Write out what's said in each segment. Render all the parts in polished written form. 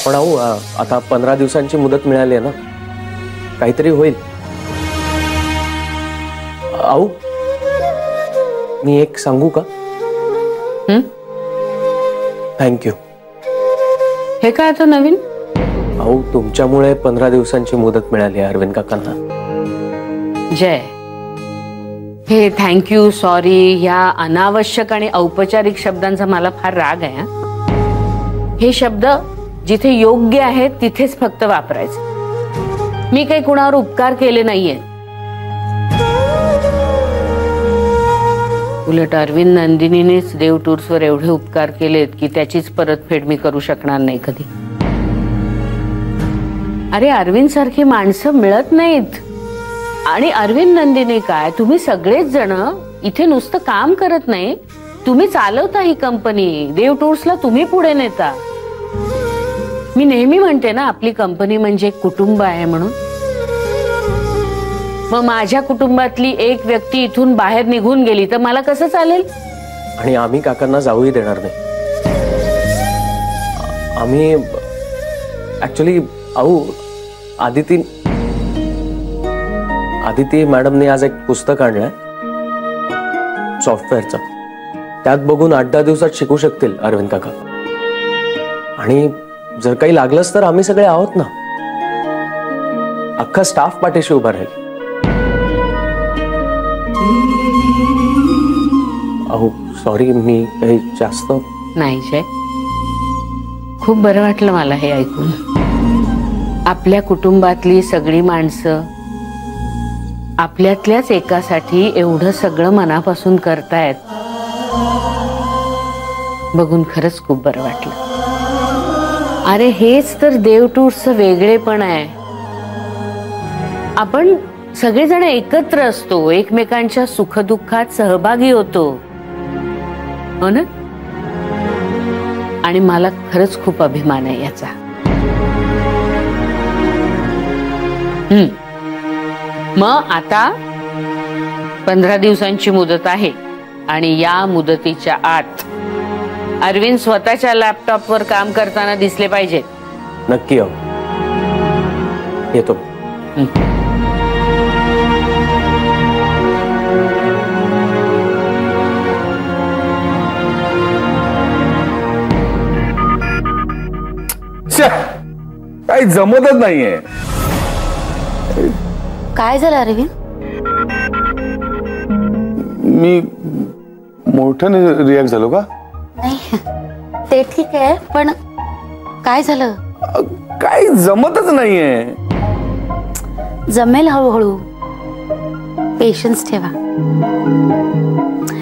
पण अहो आता 15 दिवसांची मुदत मिळाली आहे ना, काहीतरी होईल. अहो मी एक सांगू का? थँक्यू. हे काय आता नवीन? अहो तुमच्यामुळे 15 दिवसांची मुदत मिळाली अरविंद काकांना. जय, हे थँक्यू, सॉरी ह्या अनावश्यक आणि औपचारिक शब्दांचा मला फार राग आहे. हे शब्द जिथे योग्य आहेत तिथेच फक्त वापरायचे. मी काही कुणावर उपकार केले नाहीये. उलट अरविंद नंदिनीनेच देव टूर्सवर एवढे उपकार केलेत की त्याचीच परतफेड मी करू शकणार नाही कधी. अरे अरविंद सारखी माणसं मिळत नाहीत. आणि अरविंद नंदिनी काय, तुम्ही सगळेच जण इथे नुसतं काम करत नाही, तुम्ही चालवता ही कंपनी. देव टूर्सला तुम्ही पुढे नेता. मी नेहमी म्हणते ना, आपली कंपनी म्हणजे कुटुंब आहे म्हणून. मग माझ्या कुटुंबातली एक व्यक्ती इथून बाहेर निघून गेली तर मला कसं चालेल? आणि आम्ही काकांना जाऊही देणार नाही. आम्ही ऍक्च्युली अहो आदिती मॅडमने आज एक पुस्तक आणलंय सॉफ्टवेअरचं. त्यात बघून 8-10 दिवसात शिकू शकतील अरविंद काका. आणि जर काही लागलंच तर आम्ही सगळे आहोत ना. अख्खा स्टाफ पाठीशी उभा राहील. अहो सॉरी, मी काही जास्त नाही जय. खूप बरं वाटलं मला हे ऐकून. आपल्या कुटुंबातली सगळी माणसं आपल्यातल्याच एकासाठी एवढं सगळं मनापासून करतायत बघून खरंच खूप बरं वाटलं. अरे हेच तर देव टूर्सचं वेगळेपण आहे. आपण सगळेजण एकत्र असतो, एकमेकांच्या सुखदुःखात सहभागी होतो, हो ना? आणि मला खरंच खूप अभिमान आहे याचा. मग आता 15 दिवसांची मुदत आहे आणि या मुदतीच्या आत अरविंद स्वतःच्या लॅपटॉपवर काम करताना दिसले पाहिजे. नक्की. हो येतो. काही जमतच नाहीये. काय झालं अरविंद? मी मोठ्याने रिॲक्ट झालो का? नाही ते ठीक आहे, पण काय झालं? काही जमतच नाहीये. जमेल, हळूहळू पेशन्स ठेवा.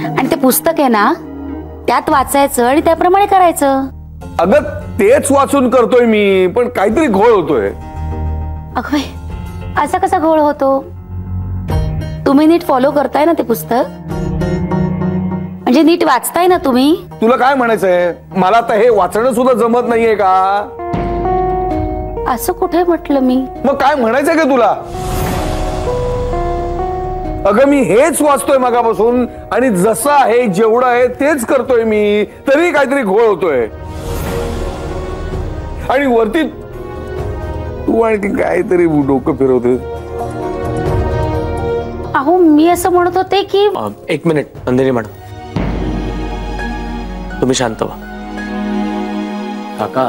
आणि ते पुस्तक आहे ना, त्यात वाचायचं आणि त्याप्रमाणे करायचं. अगं तेच वाचून करतोय मी, पण काहीतरी घोळ होतोय. अगं असा कसा घोळ होतो? तुम्ही नीट फॉलो करताय ना ते पुस्तक? म्हणजे नीट वाचताय ना तुम्ही? तुला काय म्हणायचंय? मला आता हे वाचणं सुद्धा जमत नाहीये का? असं कुठे म्हटलं मी? मग काय म्हणायचंय का तुला? अगं मी हेच वाचतोय मगापासून आणि जसं आहे जेवढं आहे तेच करतोय मी, तरी काहीतरी घोळ होतोय. आणि वरती तू आणखी काहीतरी डोकं फिरवते. अहो मी असं म्हणत होते की 1 मिनिट नंदिनी मॅडम, तुम्ही शांत व्हा. काका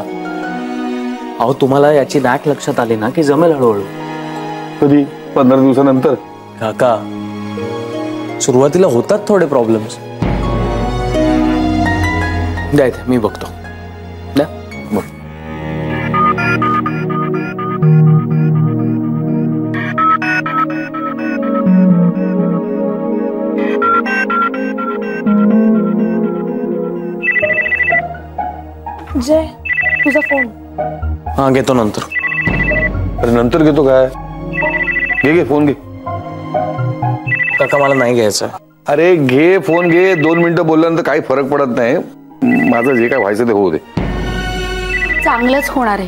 अहो तुम्हाला याची नॅक लक्षात आली ना की जमेल हळूहळू. कधी? 15 दिवसानंतर? काका सुरुवातीला होतात थोडे प्रॉब्लेम्स. द्या इथे मी बघतो. द्या बघ. जय तुझा फोन. हा घेतो नंतर. अरे नंतर घेतो काय? घे फोन घे. काका मला नाही घ्यायचं. अरे घे फोन घे. 2 मिनिटं बोलल्यानंतर काही फरक पडत नाही. माझं जे काय व्हायचं ते होऊ दे. चांगलंच होणार आहे,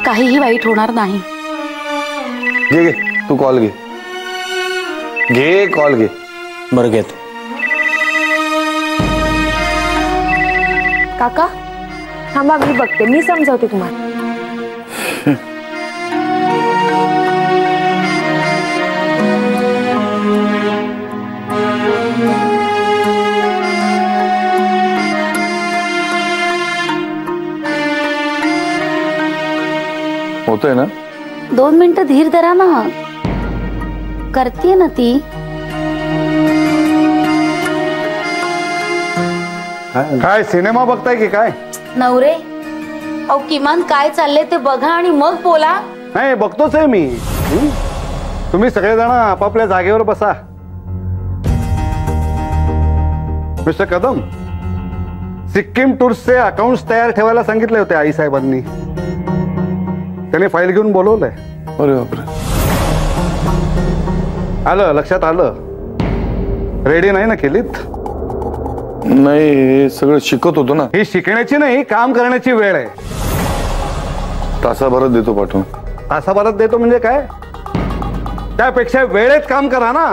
काहीही वाईट होणार नाही. घे घे तू कॉल घे. घे कॉल घे. बरं घेतो. काका थांबा मी बघते, मी समजावते तुम्हाला. होतंय ना? 2 मिनिटं धीर धरा ना, करतीये ना ती. काय सिनेमा बघताय की काय? नवरे अहो, किमान काय चाललंय ते बघा आणि मग बोला. नाही बघतोच आहे मी. तुम्ही सगळेजण आपापल्या जागेवर बसा. मिस्टर कदम, सिक्कीम टूर्सचे अकाउंट्स तयार ठेवायला सांगितले होते आई साहेबांनी. त्याने फाईल घेऊन बोलवलंय. अरे बापरे. आलं लक्षात आलं. रेडी नाही ना केलीत? नाही, हे सगळं शिकत होतो ना. ही शिकण्याची नाही, काम करण्याची वेळ आहे. तासाभरात देतो पाठवून. तासाभरात देतो म्हणजे काय? त्यापेक्षा वेळेत काम करा ना.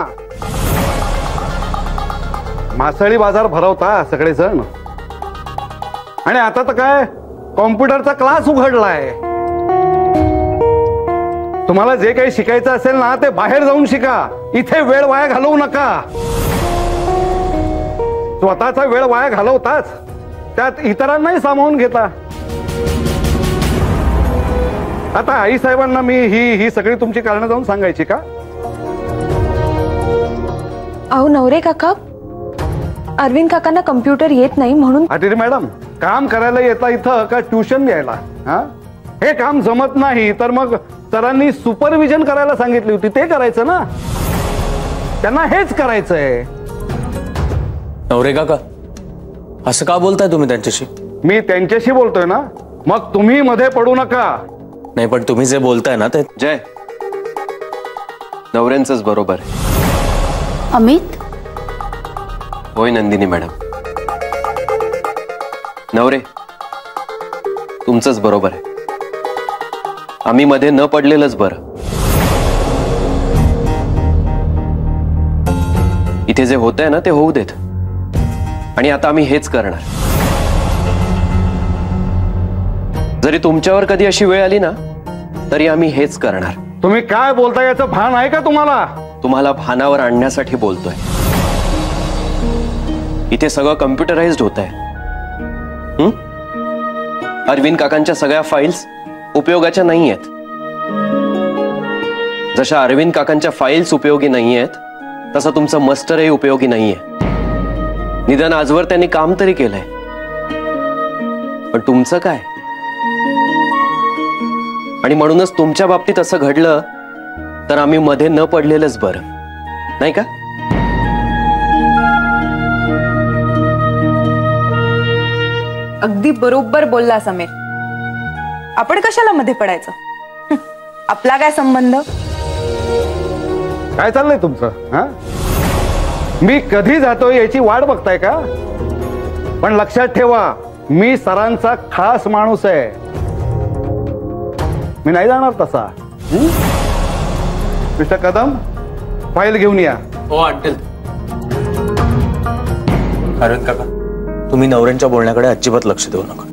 मासळी बाजार भरवता सगळेजण. आणि आता तर काय कॉम्प्युटरचा क्लास उघडलाय. तुम्हाला जे काही शिकायचं असेल ना ते बाहेर जाऊन शिका. इथे वेळ वाया घालवू नका. स्वतःचा वेळ वाया घालवताच, त्यात इतरांनाही सामावून घेता. आता आई साहेबांना मी ही सगळी तुमची कारणं जाऊन सांगायची का? अहो नवरे काका, अरविंद काकांना कम्प्युटर येत नाही म्हणून. अरे मॅडम, काम करायला येता इथं का ट्युशन घ्यायला? हा, हे काम जमत नाही तर मग सरांनी सुपरविजन करायला सांगितली होती, ते करायचं ना. त्यांना हेच करायचंय. नवरे काका, असं का बोलताय तुम्ही त्यांच्याशी? मी त्यांच्याशी बोलतोय ना, मग तुम्ही मध्ये पडू नका. नाही, पण तुम्ही जे बोलताय ना ते. जय, नवऱ्यांचंच बरोबर आहे. अमित, होय नंदिनी मॅडम. नवरे, तुमचंच बरोबर आहे. आम्ही मध्ये न पडलेलंच बरं. इथे जे होतंय ना ते होऊ देत. आणि आता आम्ही हेच करणार. जरी तुमच्यावर कधी अशी वेळ आली ना तरी आम्ही हेच करणार. तुम्ही काय बोलताय याचं भान आहे का तुम्हाला? तुम्हाला भानावर आणण्यासाठी बोलतोय. इथे सगळं कम्प्युटराइज्ड होत आहे. अरविंद काकांच्या सगळ्या फाईल्स उपयोगाच्या नाही आहेत. जशा अरविंद काकांच्या फाईल्स उपयोगी नाही आहेत तसं तुमचं मस्टरही उपयोगी नाहीये. निदान आजवर त्यांनी काम तरी केलंय. पण तुमचं काय? आणि म्हणूनच तुमच्या बाबतीत असं घडलं तर आम्ही मध्ये न पडलेलंच बरं, नाही का? अगदी बरोबर बोलला समीर. आपण कशाला मध्ये पडायचं? आपला काय संबंध? काय चाललंय तुमचं? हा, मी कधी जातोय याची वाट बघताय का? पण लक्षात ठेवा, मी सरांचा खास माणूस आहे. मी नाही जाणार तसा. मिस्टर कदम, फाईल घेऊन या. हो आणतील. अरविंद काका, तुम्ही नवऱ्यांच्या बोलण्याकडे अजिबात लक्ष देऊ नका.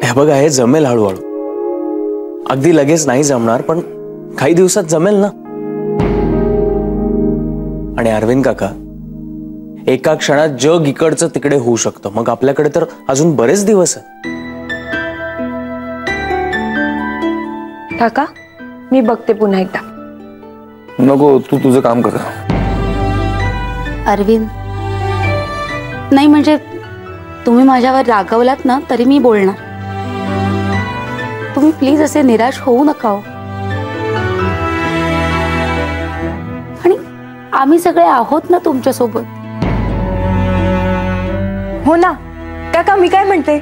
हे बघा, हे जमेल हळूहळू. अगदी लगेच नाही जमणार, पण काही दिवसात जमेल ना. आणि अरविंद काका, एका क्षणात जग इकडचं तिकडे होऊ शकतं. मग आपल्याकडे तर अजून बरेच दिवस आहेत. काका, मी बघते पुन्हा एकदा. नको, तू तुझं काम कर. अरविंद, नाही म्हणजे तुम्ही माझ्यावर रागवलात ना तरी मी बोलणार. तुम्ही प्लीज असे निराश होऊ नका हो. आणि आम्ही सगळे आहोत ना तुमच्या सोबत. हो ना काका, मी काय म्हणते,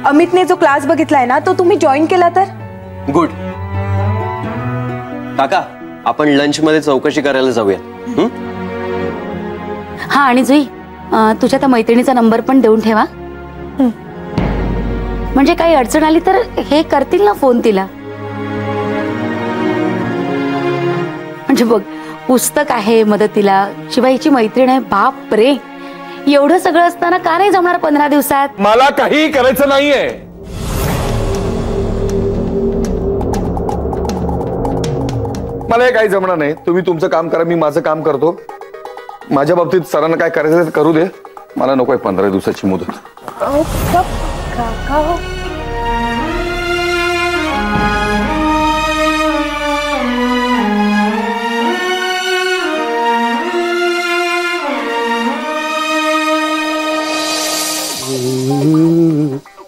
अमितने जो क्लास बघितलाय ना तो तुम्ही जॉईन केला तर? गुड. काका, आपण लंच मध्ये चौकशी करायला जाऊया. हा, आणि जुई, तुझ्या त्या मैत्रिणीचा नंबर पण देऊन ठेवा. म्हणजे काही अडचण आली तर हे करतील ना फोन तिला. म्हणजे बघ, पुस्तक आहे मदतीला, शिवाय हिची मैत्रीण आहे. बाप रे, एवढं सगळं असताना का नाही जमणार 15 दिवसात? मला काही करायचं नाहीये. मला हे काही जमणार नाही. तुम्ही तुमचं काम करा, मी माझं काम करतो. माझ्या बाबतीत सरांना काय करायचं ते करू दे. मला नकोय 15 दिवसाची मुदत.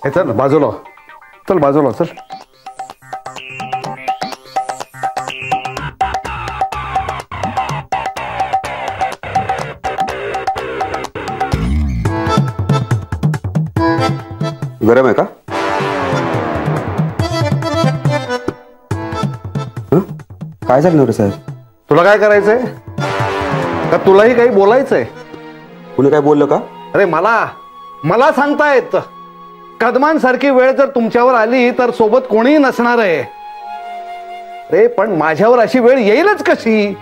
हे चल बाजूला, चल बाजूला चल. गरम आहे का? काय झालं नवरे साहेब? तुला काय करायचंय का? तुलाही काही बोलायचंय? कुणी काय बोललं का? अरे मला सांगता येत. कदमांसारखी वेळ जर तुमच्यावर आली तर सोबत कोणीही नसणार आहे. रे पण माझ्यावर अशी वेळ येईलच कशी?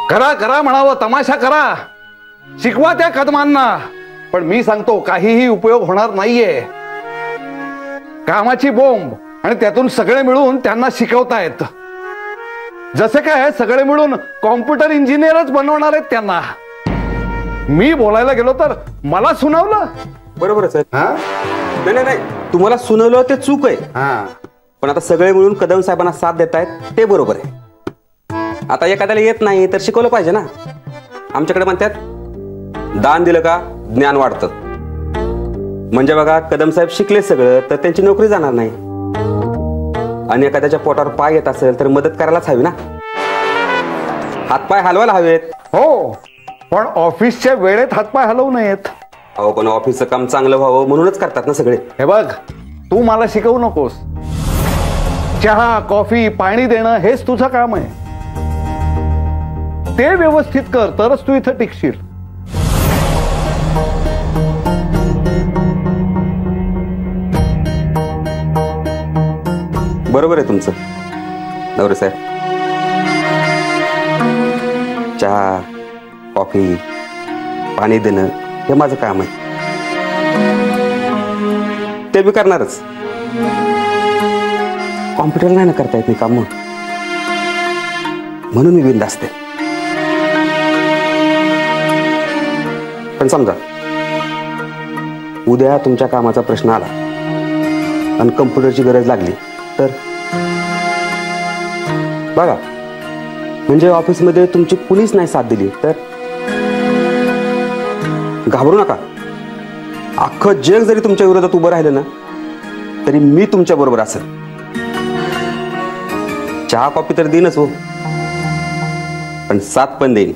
करा म्हणावं, तमाशा करा, शिकवा त्या कदमांना. पण मी सांगतो काहीही उपयोग होणार नाहीये. कामाची बोंब आणि त्यातून सगळे मिळून त्यांना शिकवतायत. जसे काय सगळे मिळून कॉम्प्युटर इंजिनियरच बनवणार आहेत त्यांना. मी बोलायला गेलो तर मला सुनावलं. बरोबर आहे साहेब. नाही, तुम्हाला सुनावलं ते चूक आहे. पण आता सगळे मिळून कदम साहेबांना साथ देत आहेत ते बरोबर आहे. आता एखाद्याला येत नाही तर शिकवलं पाहिजे ना. आमच्याकडे म्हणतात दान दिलं का ज्ञान वाढतं. म्हणजे बघा, कदम साहेब शिकले सगळं तर त्यांची नोकरी जाणार नाही. आणि एखाद्याच्या पोटावर पाय येत असेल तर मदत करायलाच हवी ना. हातपाय हलवायला हवेत. हो, पण ऑफिसच्या वेळेत हातपाय हलवू नयेत. अहो पण ऑफिसचं काम चांगलं व्हावं म्हणूनच करतात ना सगळे. हे बघ, तू मला शिकवू नकोस. चहा, कॉफी, पाणी देणं हेच तुझं काम आहे. ते व्यवस्थित कर तरच तू इथं टिकशील. बरोबर आहे तुमचं नवरे साहेब. चहा, कॉफी, पाणी देणं हे माझं काम आहे. ते बी करणारच. कॉम्प्युटर नाही ना करता येत मी काम, म्हणून मी बिनधास्त आहे. पण समजा उद्या तुमच्या कामाचा प्रश्न आला आणि कम्प्युटरची गरज लागली तर बघा, म्हणजे ऑफिसमध्ये तुमची कुणीच नाही साथ दिली तर घाबरू नका. अख्खं जग जरी तुमच्या विरोधात उभं राहिलं ना तरी मी तुमच्या बरोबर असेल. चहा कॉफी तर देईनच हो, पण साथ पण देईन.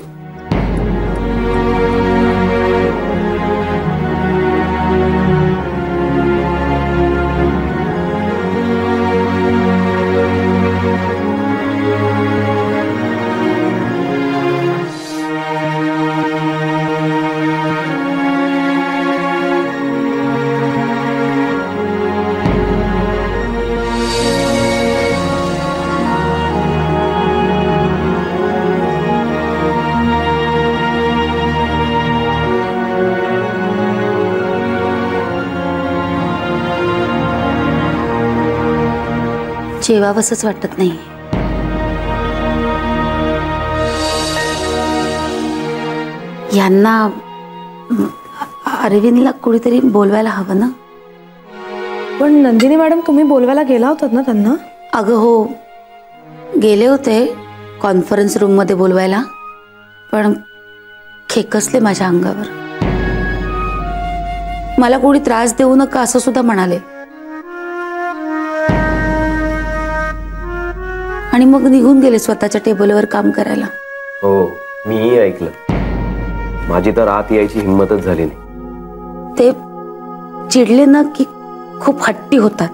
जेवावंसच वाटत नाही. यांना अरविंदला कुणीतरी बोलवायला हवं ना. पण नंदिनी मॅडम, तुम्ही बोलवायला गेला होतात ना त्यांना? अगं हो, गेले होते कॉन्फरन्स रूम मध्ये बोलवायला, पण खेकसले माझ्या अंगावर. मला कोणी त्रास देऊ नका असं सुद्धा म्हणाले. आणि मग निघून गेले स्वतःच्या टेबलवर काम करायला. हो, मीही ऐकलं. माझी तर आत यायची हिंमतच झाली नाही. ते चिडले ना की खूप हट्टी होतात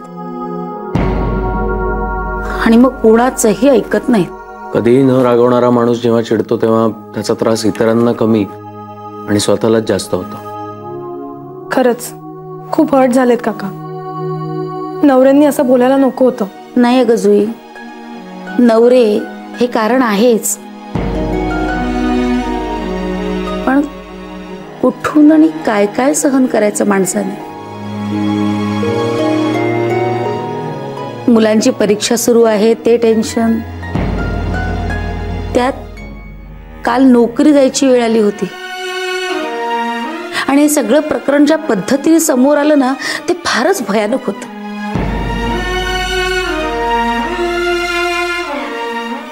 आणि मग कोणाचंही ऐकत नाहीत. कधीही न रागवणारा माणूस जेव्हा चिडतो तेव्हा त्याचा त्रास इतरांना कमी आणि स्वतःलाच जास्त होतो. खरंच खूप हर्ट झालेत काका. नवऱ्यांनी असं बोलायला नको होतं. नाही अगं जुई, नवरे हे कारण आहेच, पण कुठून आणि काय काय सहन करायचं माणसाने. मुलांची परीक्षा सुरू आहे ते टेन्शन, त्यात काल नोकरी जायची वेळ आली होती आणि हे सगळं प्रकरण ज्या पद्धतीने समोर आलं ना ते फारच भयानक होतं.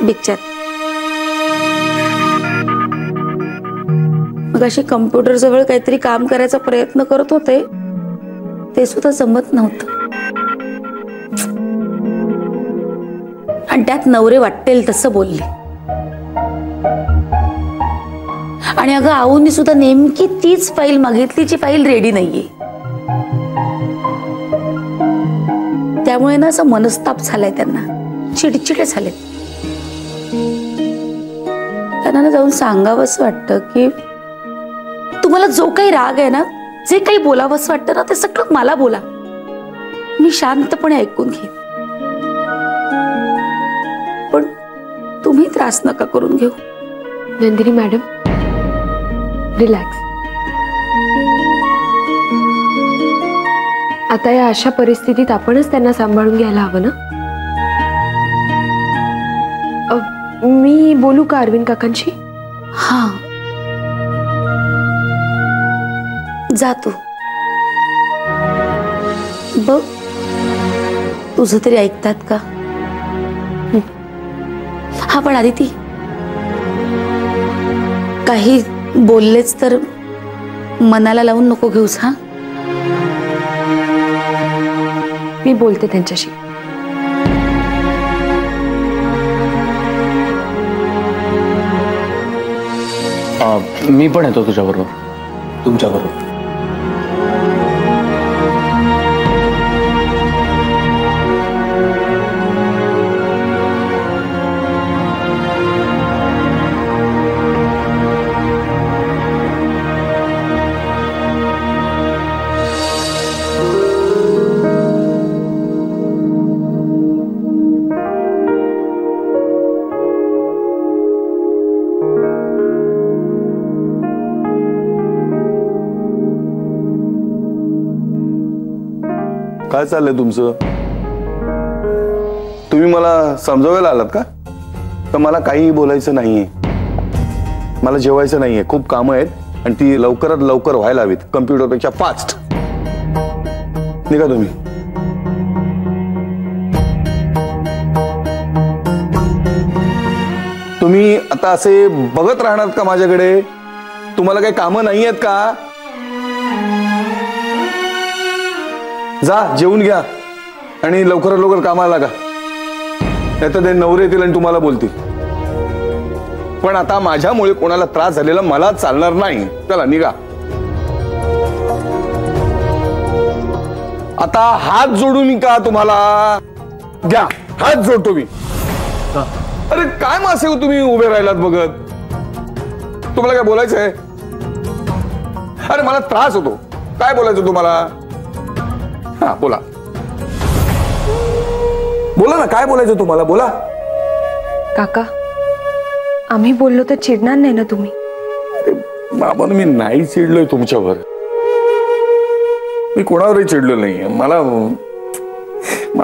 बिचार मग अशी कम्प्युटर जवळ काहीतरी काम करायचा प्रयत्न करत होते, ते सुद्धा जमत नव्हतं. आणि त्यात नवरे वाटेल तसं बोलले. आणि अगं आऊंनी सुद्धा नेमकी तीच फाईल मागितली जी फाईल रेडी नाहीये. त्यामुळे ना असं मनस्ताप झालाय त्यांना, चिडचिडे झालेत. त्यांना जाऊन सांगावंसं वाटतं की तुम्हाला जो काही राग आहे ना, जे काही बोलावंसं वाटतं ना, ते सगळं मला बोला, मी शांतपणे ऐकून घेईन. पण तुम्ही त्रास नका करून घेऊ. Nandini madam, relax. आता या अशा परिस्थितीत आपणच त्यांना सांभाळून घ्यायला हवं ना. मी बोलू का अरविंद काकांशी? हा, जा तू. बघ तुझं तरी ऐकतात का? हा पण आदिती, काही बोललेच तर मनाला लावून नको घेऊस. हा, मी बोलते त्यांच्याशी. मी पण येतो तुझ्याबरोबर, तुमच्याबरोबर. काय चाललंय तुमचं? तुम्ही मला समजावायला आलात का? तर मला काही बोलायचं नाहीये, मला जेवायचं नाहीये, खूप कामं आहेत आणि ती लवकरात लवकर व्हायला हवीत, कम्प्युटरपेक्षा फास्ट. निघा तुम्ही. तुम्ही आता असे बघत राहणार का माझ्याकडे? तुम्हाला काही कामं नाही आहेत का? जा जेवून घ्या आणि लवकरात लवकर कामाला लागा, नाहीतर ते नवरे येतील आणि तुम्हाला बोलतील. पण आता माझ्यामुळे कोणाला त्रास झालेला मला चालणार नाही. चला निघा. आता हात जोडू मी का तुम्हाला? घ्या, हात जोडतो मी. अरे काय मासे हो तुम्ही उभे राहिलात बघत? तुम्हाला काय बोलायचं आहे? अरे मला त्रास होतो. काय बोलायचं तुम्हाला? हा बोला, बोला ना, काय बोलायचं तुम्हाला? बोला. काका, आम्ही बोललो तर चिडणार नाही ना तुम्ही? बाबा मी नाही चिडलोय तुमच्यावर, मी कोणावरही चिडलो नाहीये. मला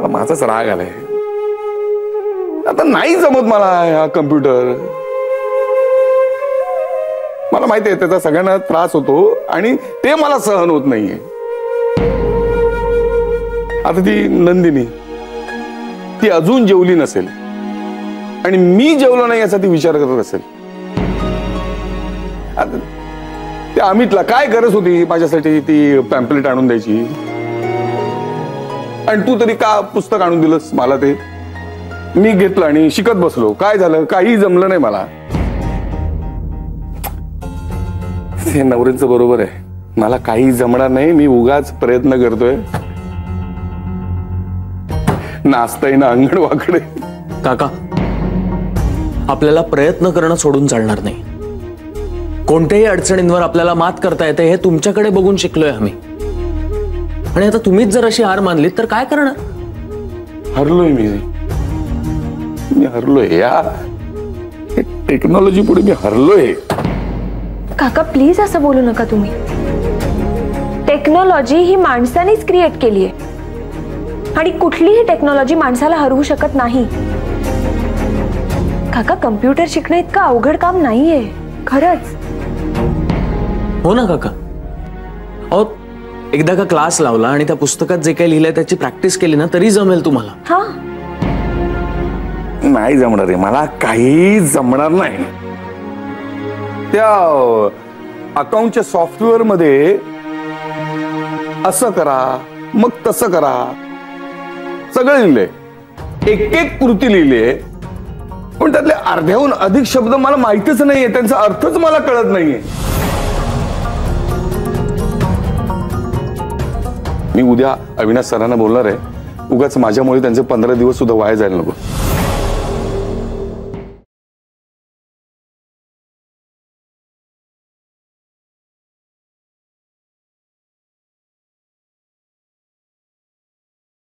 माझाच राग आलाय. आता नाही जमत मला हा कम्प्युटर. मला माहिती आहे त्याचा सगळ्यांना त्रास होतो आणि ते मला सहन होत नाहीये. आता ती नंदिनी, ती अजून जेवली नसेल आणि मी जेवलो नाही याचा ती विचार करत असेल. आता त्या अमितला काय गरज होती माझ्यासाठी ती पॅम्पलेट आणून द्यायची? आणि तू तरी का पुस्तक आणून दिलंस मला? ते मी घेतलं आणि शिकत बसलो. काय झालं? काही जमलं नाही मला. हे नवऱ्यांचं बरोबर आहे, मला काही जमणार नाही, मी उगाच प्रयत्न करतोय. नाचताय ना अंगण वाकडे. काका, आपल्याला प्रयत्न करणं सोडून चालणार नाही. कोणत्याही अडचणींवर आपल्याला मात करता येते हे तुमच्याकडे बघून शिकलोय आम्ही. आणि आता तुम्हीच जर अशी हार मानलीत तर काय करणार? हरलोय मी हरलोय या टेक्नॉलॉजी पुढे मी हरलोय. काका प्लीज असं बोलू नका तुम्ही. टेक्नॉलॉजी ही माणसानेच क्रिएट केली आहे आणि कुठलीही टेक्नॉलॉजी माणसाला हरवू शकत नाही. काका कम्प्युटर शिकणं इतकं अवघड काम नाहीये खरंच. हो ना काका. अहो एकदा का क्लास लावला आणि त्या पुस्तकात जे काही लिहिलंय त्याची प्रॅक्टिस केली ना तरी जमेल तुम्हाला. हा नाही जमणार आहे मला, काही जमणार नाही. त्या अकाउंटच्या सॉफ्टवेअर मध्ये असं करा मग तसं करा सगळं लिहिलंय, एक एक कृती लिहिलीये, पण त्यातले अर्ध्याहून अधिक शब्द मला माहितीच नाहीये, त्यांचा अर्थच मला कळत नाहीये. मी उद्या अविनाश सरांना बोलणार आहे, उगाच माझ्यामुळे त्यांचे 15 दिवस सुद्धा वाया जायला नको.